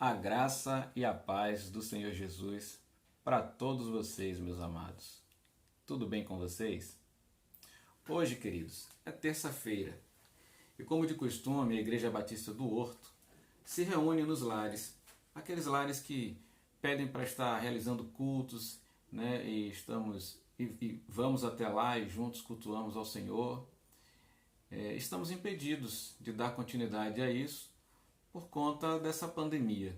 A graça e a paz do Senhor Jesus para todos vocês, meus amados. Tudo bem com vocês? Hoje, queridos, é terça-feira e, como de costume, a Igreja Batista do Horto se reúne nos lares, aqueles lares que pedem para estar realizando cultos, né? E vamos até lá e juntos cultuamos ao Senhor. Estamos impedidos de dar continuidade a isso por conta dessa pandemia.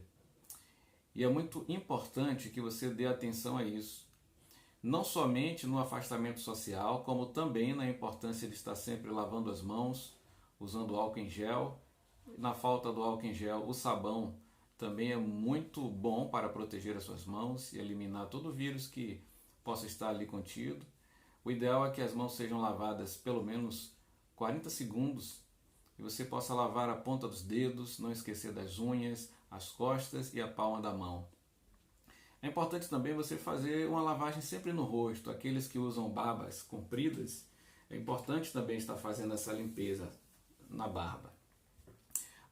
E é muito importante que você dê atenção a isso. Não somente no afastamento social, como também na importância de estar sempre lavando as mãos, usando álcool em gel. Na falta do álcool em gel, o sabão também é muito bom para proteger as suas mãos e eliminar todo o vírus que possa estar ali contido. O ideal é que as mãos sejam lavadas pelo menos 40 segundos e você possa lavar a ponta dos dedos, não esquecer das unhas, as costas e a palma da mão. É importante também você fazer uma lavagem sempre no rosto. Aqueles que usam barbas compridas, é importante também estar fazendo essa limpeza na barba.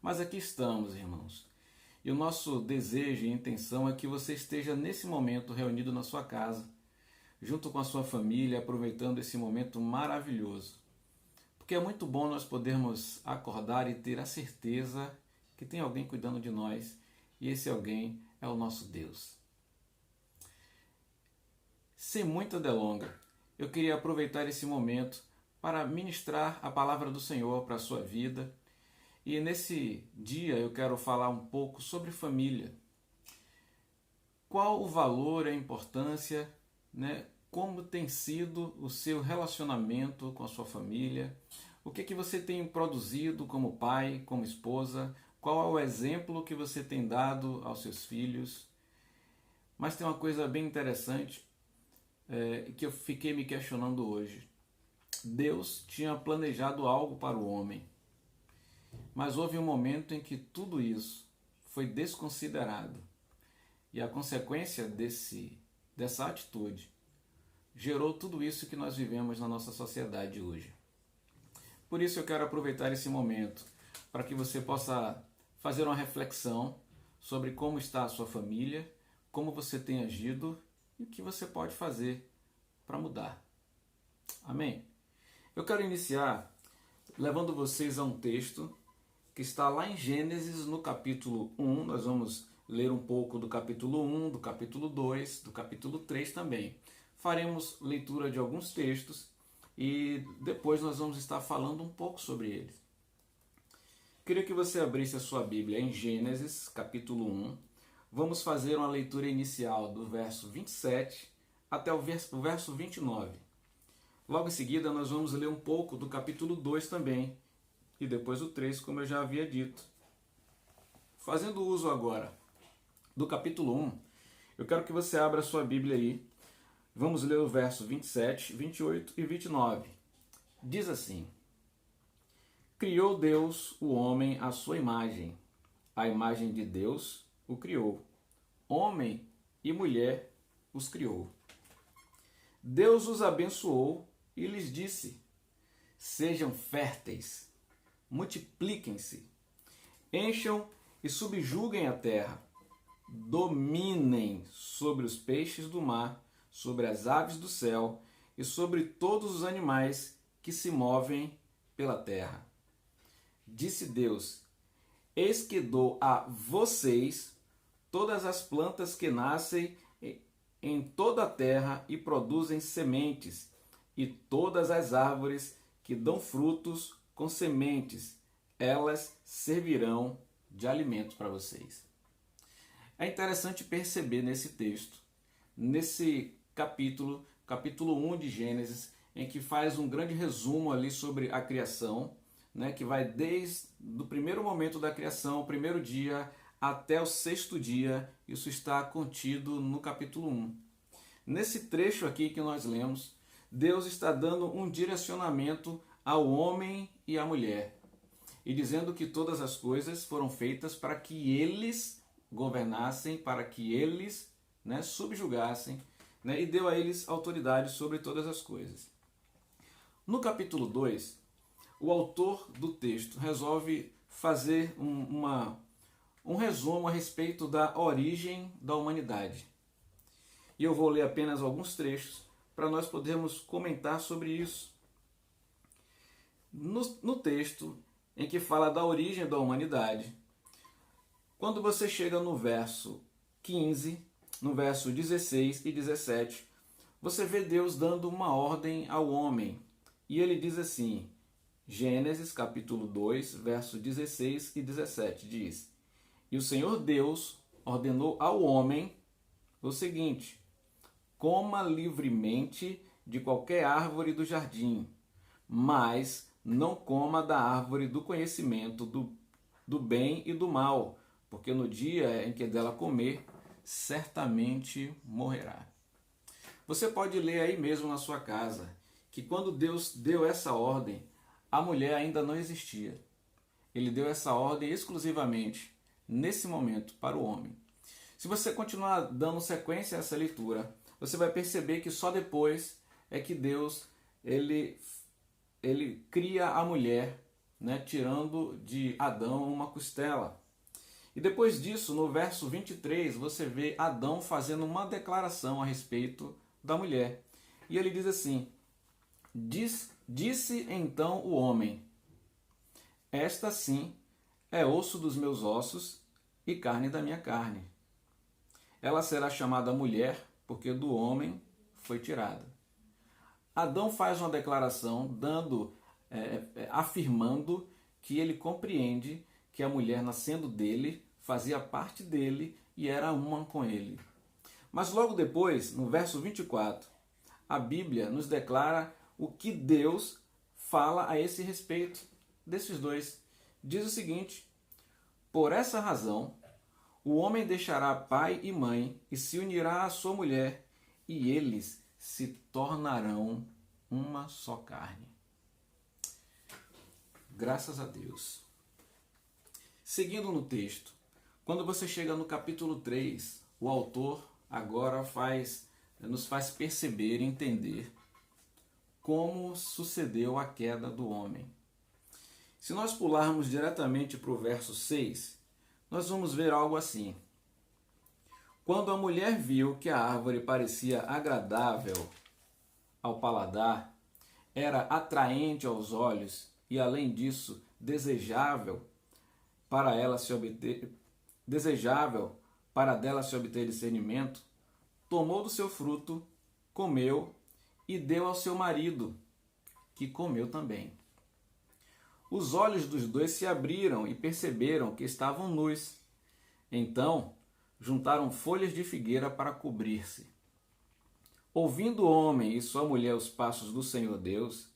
Mas aqui estamos, irmãos. E o nosso desejo e intenção é que você esteja nesse momento reunido na sua casa, junto com a sua família, aproveitando esse momento maravilhoso. Porque é muito bom nós podermos acordar e ter a certeza que tem alguém cuidando de nós e esse alguém é o nosso Deus. Sem muita delonga, eu queria aproveitar esse momento para ministrar a palavra do Senhor para a sua vida. E nesse dia eu quero falar um pouco sobre família. Qual o valor e a importância, né? Como tem sido o seu relacionamento com a sua família? O que você tem produzido como pai, como esposa? Qual é o exemplo que você tem dado aos seus filhos? Mas tem uma coisa bem interessante que eu fiquei me questionando hoje. Deus tinha planejado algo para o homem, mas houve um momento em que tudo isso foi desconsiderado. E a consequência dessa atitude gerou tudo isso que nós vivemos na nossa sociedade hoje. Por isso eu quero aproveitar esse momento para que você possa fazer uma reflexão sobre como está a sua família, como você tem agido e o que você pode fazer para mudar. Amém? Eu quero iniciar levando vocês a um texto que está lá em Gênesis, no capítulo 1. Nós vamos ler um pouco do capítulo 1, do capítulo 2, do capítulo 3 também. Faremos leitura de alguns textos e depois nós vamos estar falando um pouco sobre eles. Queria que você abrisse a sua Bíblia em Gênesis, capítulo 1. Vamos fazer uma leitura inicial do verso 27 até o verso 29. Logo em seguida nós vamos ler um pouco do capítulo 2 também, e depois o 3, como eu já havia dito. Fazendo uso agora do capítulo 1, eu quero que você abra a sua Bíblia aí. Vamos ler o verso 27, 28 e 29. Diz assim: Criou Deus o homem à sua imagem. A imagem de Deus o criou. Homem e mulher os criou. Deus os abençoou e lhes disse: Sejam férteis, multipliquem-se, encham e subjuguem a terra, dominem sobre os peixes do mar, sobre as aves do céu e sobre todos os animais que se movem pela terra. Disse Deus: Eis que dou a vocês todas as plantas que nascem em toda a terra e produzem sementes, e todas as árvores que dão frutos com sementes, elas servirão de alimento para vocês. É interessante perceber nesse texto, nesse capítulo 1 de Gênesis, em que faz um grande resumo ali sobre a criação, né, que vai desde o primeiro momento da criação, o primeiro dia, até o sexto dia. Isso está contido no capítulo 1. Nesse trecho aqui que nós lemos, Deus está dando um direcionamento ao homem e à mulher, e dizendo que todas as coisas foram feitas para que eles governassem, para que eles, né, subjugassem, né, e deu a eles autoridade sobre todas as coisas. No capítulo 2, o autor do texto resolve fazer um resumo a respeito da origem da humanidade. E eu vou ler apenas alguns trechos para nós podermos comentar sobre isso. No texto em que fala da origem da humanidade, quando você chega no verso 15, no verso 16 e 17, você vê Deus dando uma ordem ao homem. E ele diz assim, Gênesis capítulo 2, versos 16 e 17, diz: E o Senhor Deus ordenou ao homem o seguinte: coma livremente de qualquer árvore do jardim, mas não coma da árvore do conhecimento do bem e do mal, porque no dia em que dela comer, certamente morrerá. Você pode ler aí mesmo na sua casa que quando Deus deu essa ordem, a mulher ainda não existia. Ele deu essa ordem exclusivamente, nesse momento, para o homem. Se você continuar dando sequência a essa leitura, você vai perceber que só depois é que Deus ele cria a mulher, né, tirando de Adão uma costela. E depois disso, no verso 23, você vê Adão fazendo uma declaração a respeito da mulher. E ele diz assim: Disse então o homem: Esta sim é osso dos meus ossos e carne da minha carne. Ela será chamada mulher, porque do homem foi tirada. Adão faz uma declaração afirmando que ele compreende que a mulher, nascendo dele, fazia parte dele e era uma com ele. Mas logo depois, no verso 24, a Bíblia nos declara o que Deus fala a esse respeito desses dois. Diz o seguinte: Por essa razão, o homem deixará pai e mãe e se unirá à sua mulher, e eles se tornarão uma só carne. Graças a Deus. Seguindo no texto, quando você chega no capítulo 3, o autor agora nos faz perceber e entender como sucedeu a queda do homem. Se nós pularmos diretamente para o verso 6, nós vamos ver algo assim. Quando a mulher viu que a árvore parecia agradável ao paladar, era atraente aos olhos e, além disso, desejável para dela se obter discernimento, tomou do seu fruto, comeu e deu ao seu marido, que comeu também. Os olhos dos dois se abriram e perceberam que estavam nus. Então, juntaram folhas de figueira para cobrir-se. Ouvindo o homem e sua mulher os passos do Senhor Deus,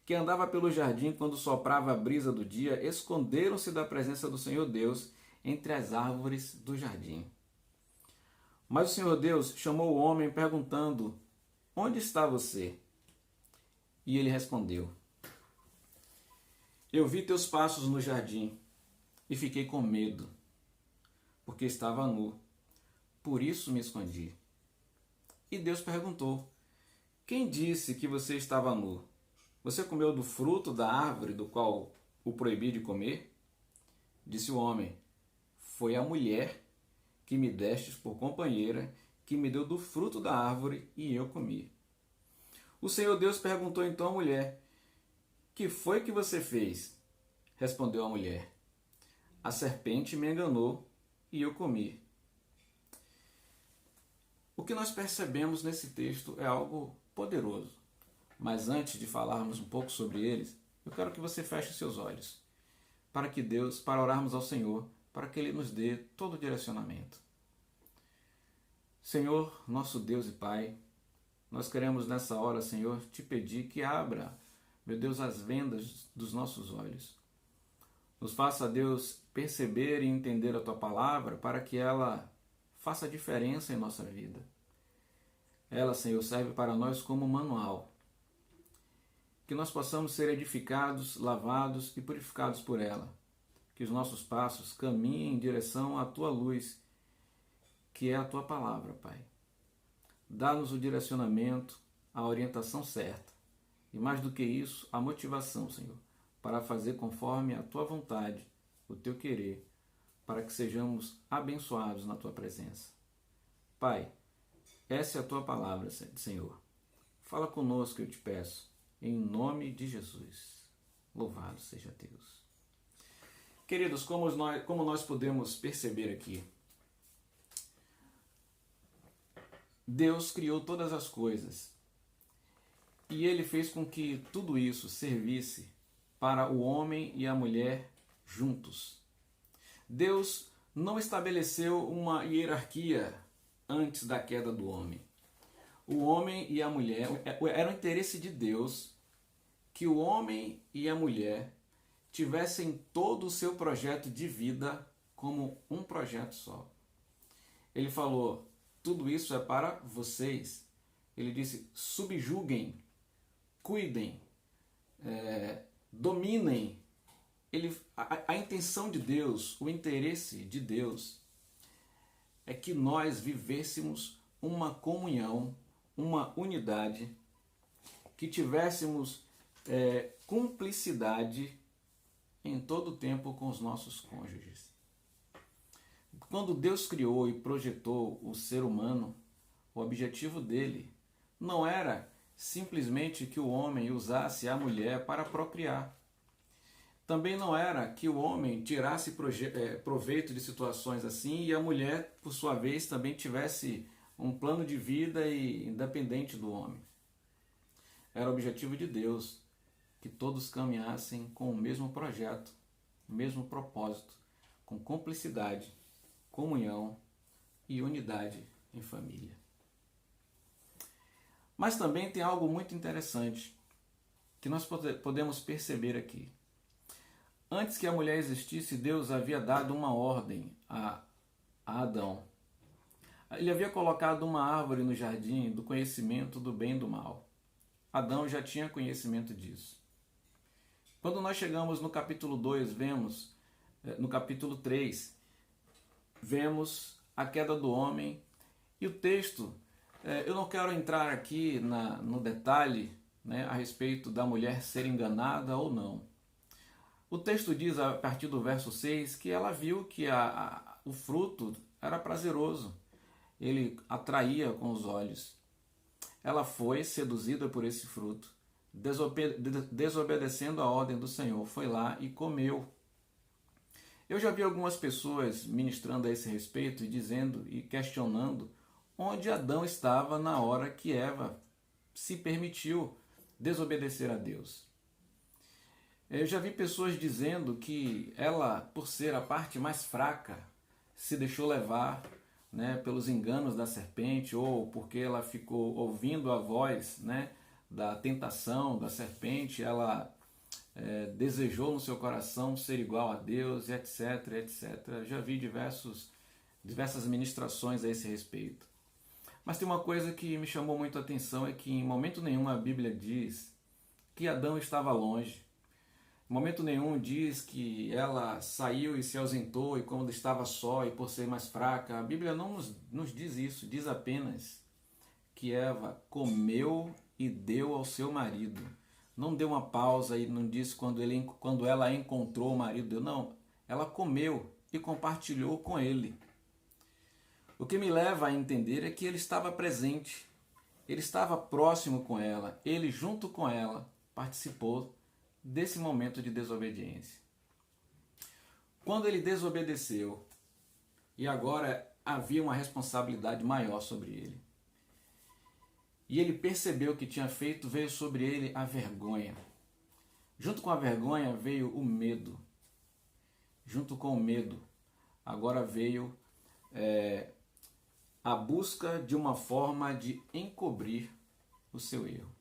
que andava pelo jardim quando soprava a brisa do dia, esconderam-se da presença do Senhor Deus entre as árvores do jardim. Mas o Senhor Deus chamou o homem perguntando: Onde está você? E ele respondeu: Eu vi teus passos no jardim e fiquei com medo, porque estava nu. Por isso me escondi. E Deus perguntou: Quem disse que você estava nu? Você comeu do fruto da árvore do qual o proibi de comer? Disse o homem: Foi a mulher que me destes por companheira, que me deu do fruto da árvore e eu comi. O Senhor Deus perguntou então à mulher: Que foi que você fez? Respondeu a mulher: A serpente me enganou e eu comi. O que nós percebemos nesse texto é algo poderoso. Mas antes de falarmos um pouco sobre eles, eu quero que você feche seus olhos para orarmos ao Senhor, para que Ele nos dê todo o direcionamento. Senhor, nosso Deus e Pai, nós queremos nessa hora, Senhor, te pedir que abra, meu Deus, as vendas dos nossos olhos. Nos faça, Deus, perceber e entender a Tua palavra para que ela faça diferença em nossa vida. Ela, Senhor, serve para nós como manual. Que nós possamos ser edificados, lavados e purificados por ela. Que os nossos passos caminhem em direção à Tua luz, que é a Tua palavra, Pai. Dá-nos o direcionamento, a orientação certa. E mais do que isso, a motivação, Senhor, para fazer conforme a Tua vontade, o Teu querer, para que sejamos abençoados na tua presença. Pai, essa é a tua palavra, Senhor. Fala conosco, eu te peço, em nome de Jesus. Louvado seja Deus. Queridos, como nós podemos perceber aqui, Deus criou todas as coisas e Ele fez com que tudo isso servisse para o homem e a mulher juntos. Deus não estabeleceu uma hierarquia antes da queda do homem. O homem e a mulher, era o interesse de Deus que o homem e a mulher tivessem todo o seu projeto de vida como um projeto só. Ele falou, tudo isso é para vocês. Ele disse, subjuguem, cuidem, dominem. A intenção de Deus, o interesse de Deus é que nós vivêssemos uma comunhão, uma unidade, que tivéssemos cumplicidade em todo o tempo com os nossos cônjuges. Quando Deus criou e projetou o ser humano, o objetivo dele não era simplesmente que o homem usasse a mulher para procriar. Também não era que o homem tirasse proveito de situações assim e a mulher, por sua vez, também tivesse um plano de vida independente do homem. Era o objetivo de Deus que todos caminhassem com o mesmo projeto, o mesmo propósito, com cumplicidade, comunhão e unidade em família. Mas também tem algo muito interessante que nós podemos perceber aqui. Antes que a mulher existisse, Deus havia dado uma ordem a Adão. Ele havia colocado uma árvore no jardim do conhecimento do bem e do mal. Adão já tinha conhecimento disso. Quando nós chegamos no capítulo 2, no capítulo 3, vemos a queda do homem e o texto, eu não quero entrar aqui no detalhe, a respeito da mulher ser enganada ou não. O texto diz, a partir do verso 6, que ela viu que o fruto era prazeroso, ele atraía com os olhos. Ela foi seduzida por esse fruto, desobedecendo a ordem do Senhor, foi lá e comeu. Eu já vi algumas pessoas ministrando a esse respeito e dizendo e questionando onde Adão estava na hora que Eva se permitiu desobedecer a Deus. Eu já vi pessoas dizendo que ela, por ser a parte mais fraca, se deixou levar pelos enganos da serpente, ou porque ela ficou ouvindo a voz da tentação da serpente, ela desejou no seu coração ser igual a Deus, etc, etc. Já vi diversas ministrações a esse respeito. Mas tem uma coisa que me chamou muito a atenção, é que em momento nenhum a Bíblia diz que Adão estava longe. Em momento nenhum diz que ela saiu e se ausentou e quando estava só e por ser mais fraca. A Bíblia não nos diz isso, diz apenas que Eva comeu e deu ao seu marido. Não deu uma pausa e não disse quando ela encontrou o marido. Não, ela comeu e compartilhou com ele. O que me leva a entender é que ele estava presente, ele estava próximo com ela, ele junto com ela participou desse momento de desobediência. Quando ele desobedeceu, e agora havia uma responsabilidade maior sobre ele, e ele percebeu o que tinha feito, veio sobre ele a vergonha. Junto com a vergonha veio o medo. Junto com o medo, agora veio a busca de uma forma de encobrir o seu erro.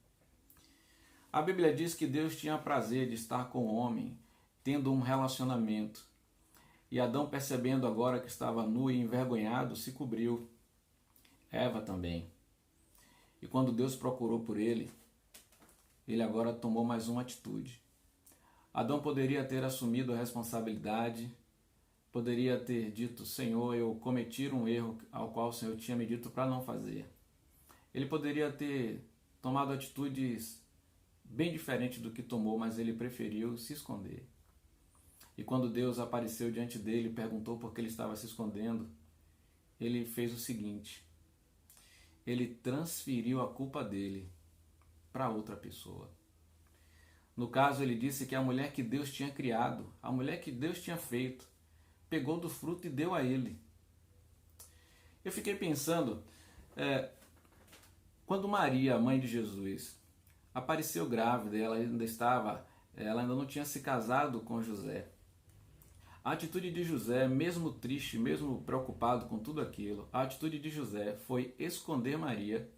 A Bíblia diz que Deus tinha prazer de estar com o homem, tendo um relacionamento. E Adão, percebendo agora que estava nu e envergonhado, se cobriu. Eva também. E quando Deus procurou por ele agora tomou mais uma atitude. Adão poderia ter assumido a responsabilidade, poderia ter dito, Senhor, eu cometi um erro ao qual o Senhor tinha me dito para não fazer. Ele poderia ter tomado atitudes bem diferentes do que tomou, mas ele preferiu se esconder. E quando Deus apareceu diante dele e perguntou por que ele estava se escondendo, ele fez o seguinte: ele transferiu a culpa dele para outra pessoa. No caso, ele disse que a mulher que Deus tinha criado, a mulher que Deus tinha feito, pegou do fruto e deu a ele. Eu fiquei pensando, quando Maria, a mãe de Jesus, apareceu grávida, ela ainda não tinha se casado com José. A atitude de José, mesmo triste, mesmo preocupado com tudo aquilo, a atitude de José foi esconder Maria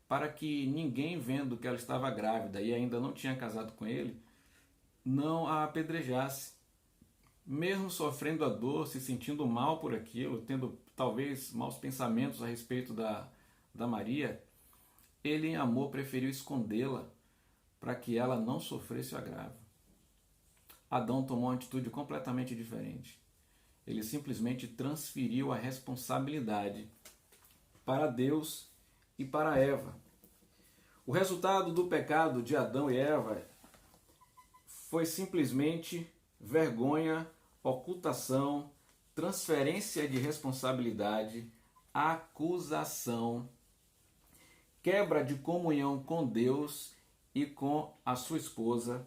para que ninguém, vendo que ela estava grávida e ainda não tinha casado com ele, não a apedrejasse. Mesmo sofrendo a dor, se sentindo mal por aquilo, tendo talvez maus pensamentos a respeito da Maria, ele em amor preferiu escondê-la para que ela não sofresse o agravo. Adão tomou uma atitude completamente diferente. Ele simplesmente transferiu a responsabilidade para Deus e para Eva. O resultado do pecado de Adão e Eva foi simplesmente vergonha, ocultação, transferência de responsabilidade, acusação, quebra de comunhão com Deus e com a sua esposa,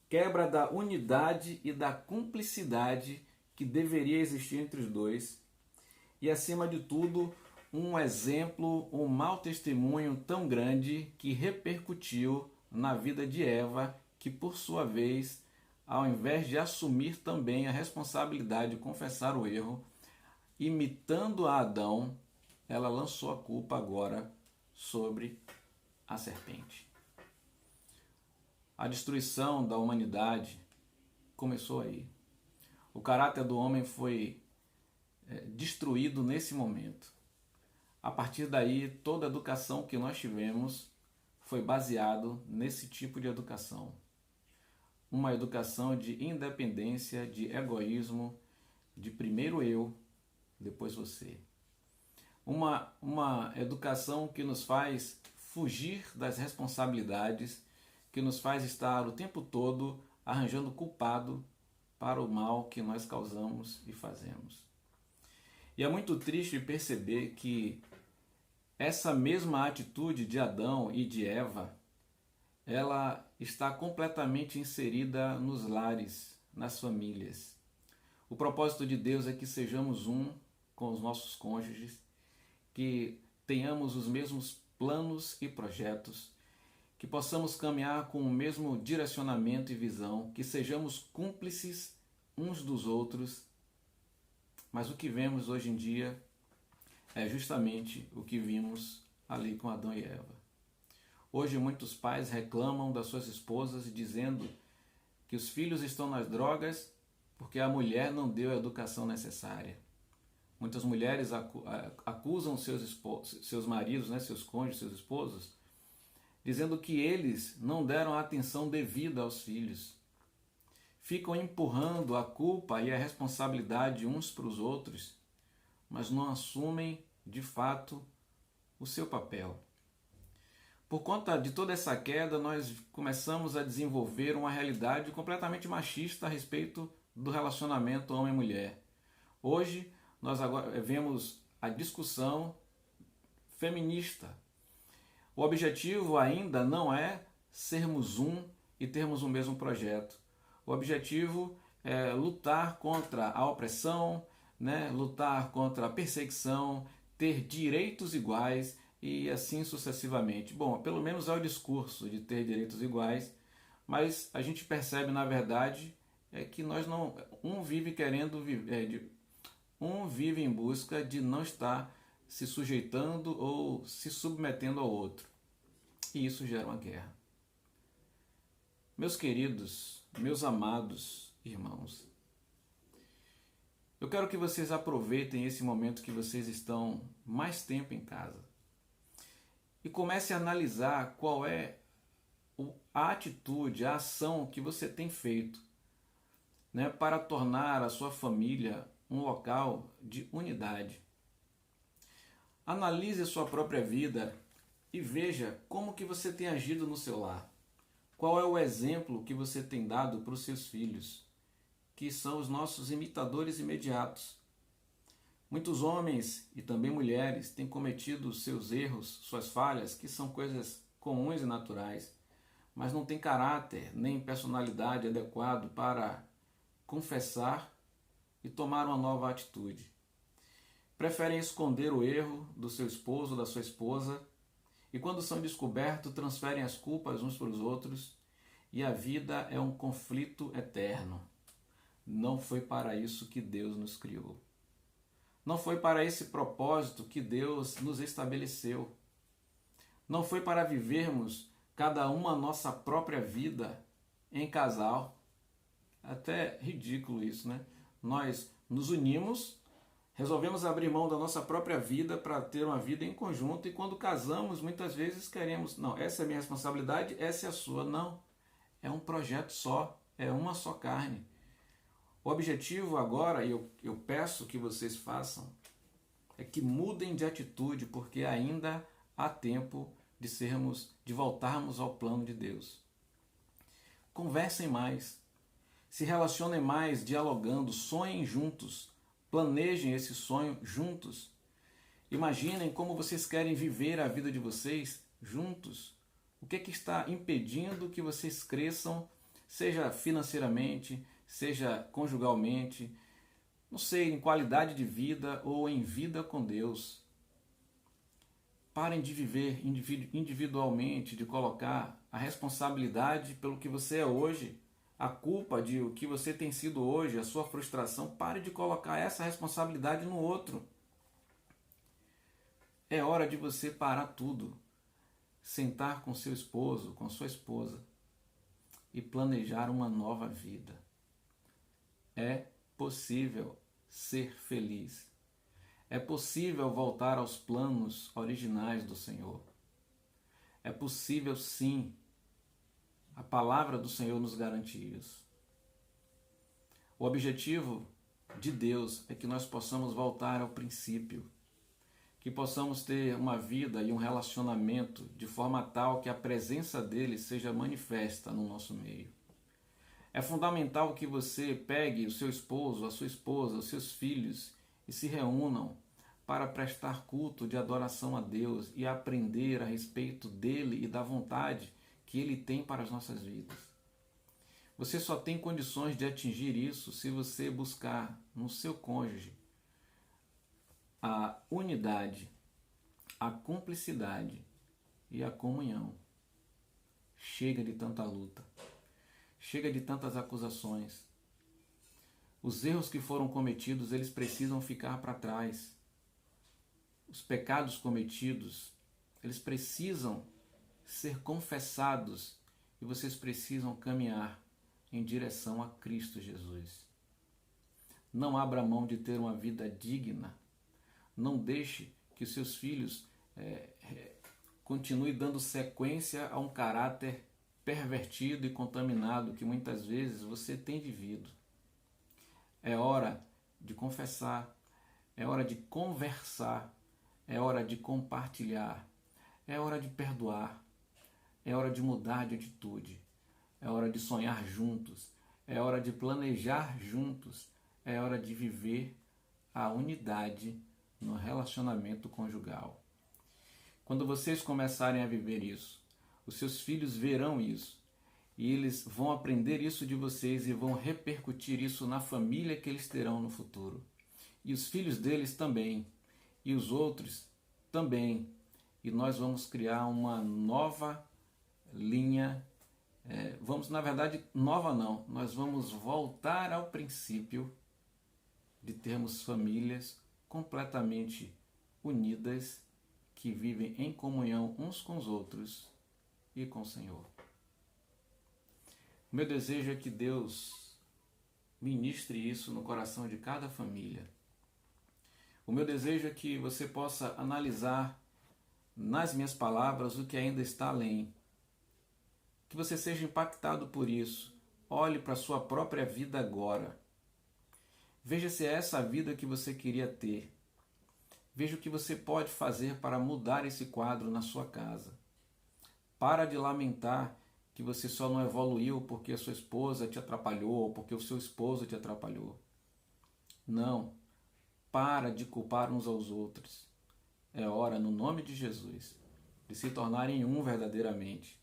quebra da unidade e da cumplicidade que deveria existir entre os dois e, acima de tudo, um exemplo, um mau testemunho tão grande que repercutiu na vida de Eva, que por sua vez, ao invés de assumir também a responsabilidade de confessar o erro, imitando a Adão, ela lançou a culpa agora sobre a serpente. A destruição da humanidade começou aí. O caráter do homem foi destruído nesse momento. A partir daí, toda a educação que nós tivemos foi baseado nesse tipo de educação. Uma educação de independência, de egoísmo, de primeiro eu, depois você. Uma educação que nos faz fugir das responsabilidades, que nos faz estar o tempo todo arranjando culpado para o mal que nós causamos e fazemos. E é muito triste perceber que essa mesma atitude de Adão e de Eva, ela está completamente inserida nos lares, nas famílias. O propósito de Deus é que sejamos um com os nossos cônjuges, que tenhamos os mesmos planos e projetos, que possamos caminhar com o mesmo direcionamento e visão, que sejamos cúmplices uns dos outros. Mas o que vemos hoje em dia é justamente o que vimos ali com Adão e Eva. Hoje muitos pais reclamam das suas esposas dizendo que os filhos estão nas drogas porque a mulher não deu a educação necessária. Muitas mulheres acusam seus maridos, seus cônjuges, seus esposos, dizendo que eles não deram a atenção devida aos filhos. Ficam empurrando a culpa e a responsabilidade uns para os outros, mas não assumem, de fato, o seu papel. Por conta de toda essa queda, nós começamos a desenvolver uma realidade completamente machista a respeito do relacionamento homem-mulher. Hoje, nós agora vemos a discussão feminista. O objetivo ainda não é sermos um e termos o mesmo projeto. O objetivo é lutar contra a opressão, lutar contra a perseguição, ter direitos iguais e assim sucessivamente. Bom, pelo menos é o discurso de ter direitos iguais, mas a gente percebe, na verdade, que nós não... Um vive querendo viver... Um vive em busca de não estar se sujeitando ou se submetendo ao outro. E isso gera uma guerra. Meus queridos, meus amados irmãos, eu quero que vocês aproveitem esse momento que vocês estão mais tempo em casa e comecem a analisar qual é a atitude, a ação que você tem feito, para tornar a sua família um local de unidade. Analise a sua própria vida e veja como que você tem agido no seu lar. Qual é o exemplo que você tem dado para os seus filhos? que são os nossos imitadores imediatos. Muitos homens e também mulheres têm cometido seus erros, suas falhas, que são coisas comuns e naturais, mas não têm caráter nem personalidade adequado para confessar e tomar uma nova atitude. Preferem esconder o erro do seu esposo ou da sua esposa e, quando são descobertos, transferem as culpas uns para os outros e a vida é um conflito eterno. Não foi para isso que Deus nos criou. Não foi para esse propósito que Deus nos estabeleceu. Não foi para vivermos cada uma a nossa própria vida em casal. Até ridículo isso, né? Nós nos unimos, resolvemos abrir mão da nossa própria vida para ter uma vida em conjunto e quando casamos, muitas vezes queremos, não, essa é a minha responsabilidade, essa é a sua. Não, é um projeto só, é uma só carne. O objetivo agora, e eu peço que vocês façam, é que mudem de atitude, porque ainda há tempo de voltarmos ao plano de Deus. Conversem mais, se relacionem mais, dialogando, sonhem juntos, planejem esse sonho juntos. Imaginem como vocês querem viver a vida de vocês juntos. O que é que está impedindo que vocês cresçam, seja financeiramente, seja conjugalmente, não sei, em qualidade de vida ou em vida com Deus. Parem de viver individualmente, de colocar a responsabilidade pelo que você é hoje, a culpa de o que você tem sido hoje, a sua frustração. Pare de colocar essa responsabilidade no outro. É hora de você parar tudo, sentar com seu esposo, com sua esposa e planejar uma nova vida. É possível ser feliz. É possível voltar aos planos originais do Senhor. É possível, sim. A palavra do Senhor nos garante isso. O objetivo de Deus é que nós possamos voltar ao princípio, que possamos ter uma vida e um relacionamento de forma tal que a presença dele seja manifesta no nosso meio. É fundamental que você pegue o seu esposo, a sua esposa, os seus filhos e se reúnam para prestar culto de adoração a Deus e aprender a respeito dele e da vontade que ele tem para as nossas vidas. Você só tem condições de atingir isso se você buscar no seu cônjuge a unidade, a cumplicidade e a comunhão. Chega de tanta luta. Chega de tantas acusações. Os erros que foram cometidos, eles precisam ficar para trás. Os pecados cometidos, eles precisam ser confessados e vocês precisam caminhar em direção a Cristo Jesus. Não abra mão de ter uma vida digna. Não deixe que os seus filhos continuem dando sequência a um caráter pervertido e contaminado que muitas vezes você tem vivido. É hora de confessar, é hora de conversar, é hora de compartilhar, é hora de perdoar, é hora de mudar de atitude, é hora de sonhar juntos, é hora de planejar juntos, é hora de viver a unidade no relacionamento conjugal. Quando vocês começarem a viver isso, os seus filhos verão isso e eles vão aprender isso de vocês e vão repercutir isso na família que eles terão no futuro. E os filhos deles também, e os outros também. E nós vamos criar uma nova linha, nós vamos voltar ao princípio de termos famílias completamente unidas, que vivem em comunhão uns com os outros e com o Senhor. O meu desejo é que Deus ministre isso no coração de cada família. O meu desejo é que você possa analisar nas minhas palavras o que ainda está além. Que você seja impactado por isso. Olhe para a sua própria vida agora. Veja se é essa a vida que você queria ter. Veja o que você pode fazer para mudar esse quadro na sua casa. Para de lamentar que você só não evoluiu porque a sua esposa te atrapalhou ou porque o seu esposo te atrapalhou. Não. Para de culpar uns aos outros. É hora, no nome de Jesus, de se tornarem um verdadeiramente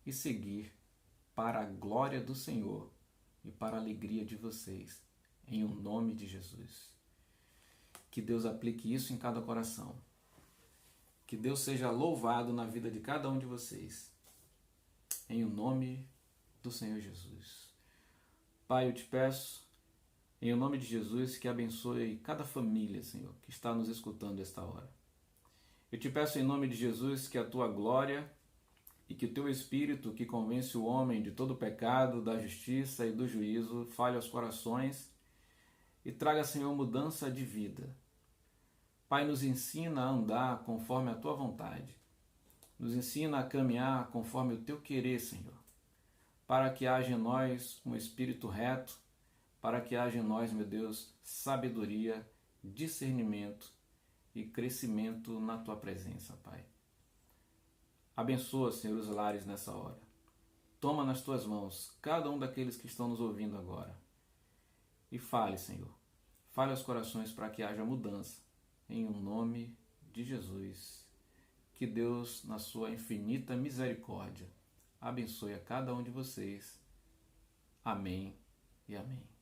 e seguir para a glória do Senhor e para a alegria de vocês, em o nome de Jesus. Que Deus aplique isso em cada coração. Que Deus seja louvado na vida de cada um de vocês, em o nome do Senhor Jesus. Pai, eu te peço, em o nome de Jesus, que abençoe cada família, Senhor, que está nos escutando esta hora. Eu te peço em nome de Jesus que a tua glória e que o teu Espírito, que convence o homem de todo o pecado, da justiça e do juízo, fale aos corações e traga, Senhor, mudança de vida. Pai, nos ensina a andar conforme a tua vontade. Nos ensina a caminhar conforme o teu querer, Senhor. Para que haja em nós um espírito reto, para que haja em nós, meu Deus, sabedoria, discernimento e crescimento na tua presença, Pai. Abençoa, Senhor, os lares nessa hora. Toma nas tuas mãos cada um daqueles que estão nos ouvindo agora. E fale, Senhor. Fale aos corações para que haja mudança. Em o nome de Jesus. Que Deus, na sua infinita misericórdia, abençoe a cada um de vocês. Amém e amém.